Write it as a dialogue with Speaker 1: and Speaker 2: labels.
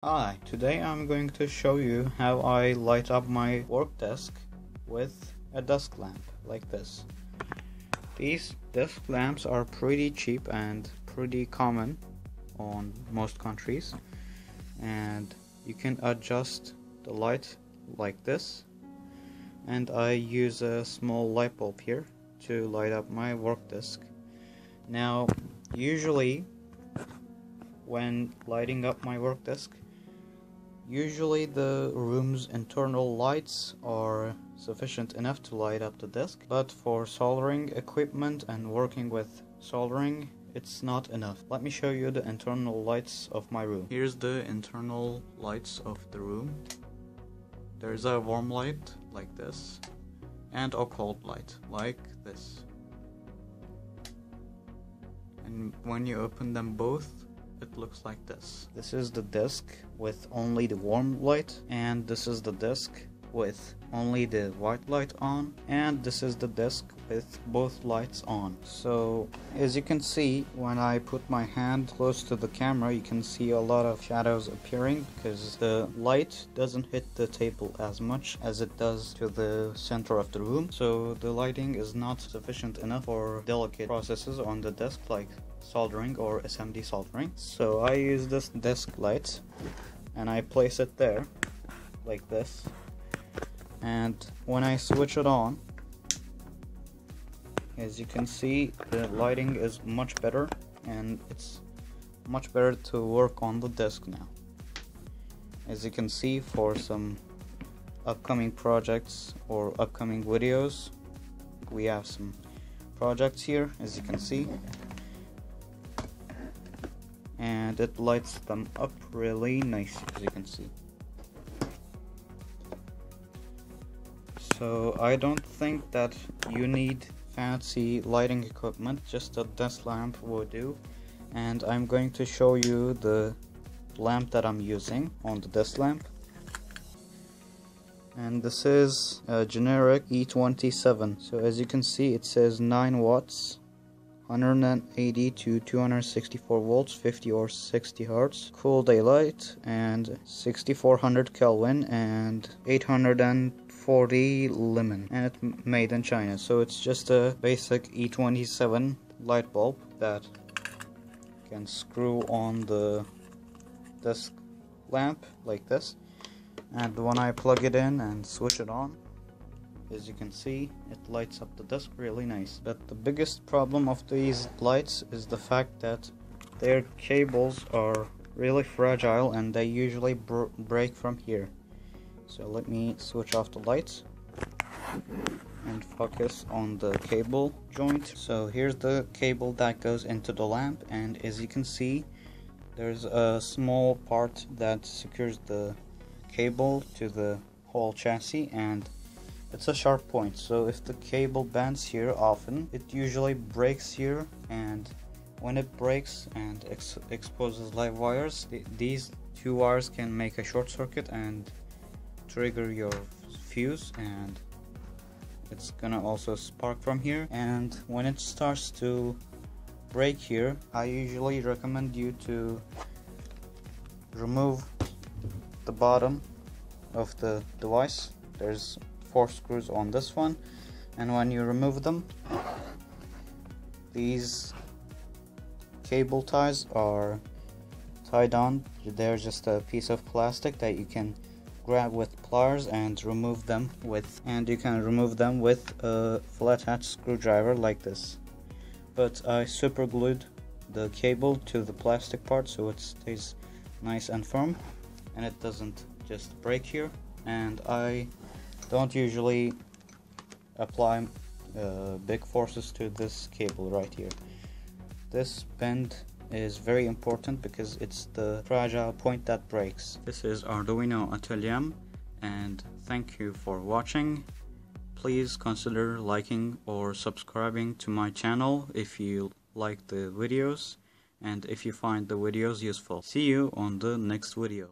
Speaker 1: Hi, today I'm going to show you how I light up my work desk with a desk lamp like this. These desk lamps are pretty cheap and pretty common on most countries, and you can adjust the light like this, and I use a small light bulb here to light up my work desk. Now, usually when lighting up my work desk, usually the room's internal lights are sufficient enough to light up the desk, but for soldering equipment and working with soldering, it's not enough. Let me show you the internal lights of my room. Here's the internal lights of the room. There's a warm light like this and a cold light like this. And when you open them both, it looks like this. This is the desk with only the warm light, and this is the desk with only the white light on, and this is the desk with both lights on. So as you can see, when I put my hand close to the camera, you can see a lot of shadows appearing because the light doesn't hit the table as much as it does to the center of the room. So the lighting is not sufficient enough for delicate processes on the desk like soldering or SMD soldering. So I use this desk light and I place it there like this, and when I switch it on, as you can see, the lighting is much better and it's much better to work on the desk now. As you can see, for some upcoming projects or upcoming videos, we have some projects here, as you can see, and it lights them up really nice, as you can see. So I don't think that you need fancy lighting equipment, just a desk lamp will do. And I'm going to show you the lamp that I'm using on the desk lamp. And this is a generic E27. So as you can see, it says 9 watts, 180 to 264 volts, 50 or 60 hertz, cool daylight, and 6400 Kelvin and 840 lumen, and it's made in China. So it's just a basic E27 light bulb that can screw on the desk lamp like this, and when I plug it in and switch it on, as you can see, it lights up the desk really nice. But the biggest problem of these lights is the fact that their cables are really fragile and they usually break from here. So let me switch off the lights and focus on the cable joint. So here's the cable that goes into the lamp, and as you can see, there's a small part that secures the cable to the whole chassis, and it's a sharp point. So if the cable bends here often, it usually breaks here, and when it breaks and exposes live wires, these two wires can make a short circuit and trigger your fuse, and it's gonna also spark from here. And when it starts to break here, I usually recommend you to remove the bottom of the device. There's 4 screws on this one, and when you remove them, these cable ties are tied on. They're just a piece of plastic that you can grab with pliers and remove them with, a flat hatch screwdriver like this. But I super glued the cable to the plastic part so it stays nice and firm and it doesn't just break here. And I don't usually apply big forces to this cable right here. This bend is very important because it's the fragile point that breaks. This is Arduino Atelier, and thank you for watching. Please consider liking or subscribing to my channel if you like the videos and if you find the videos useful. See you on the next video.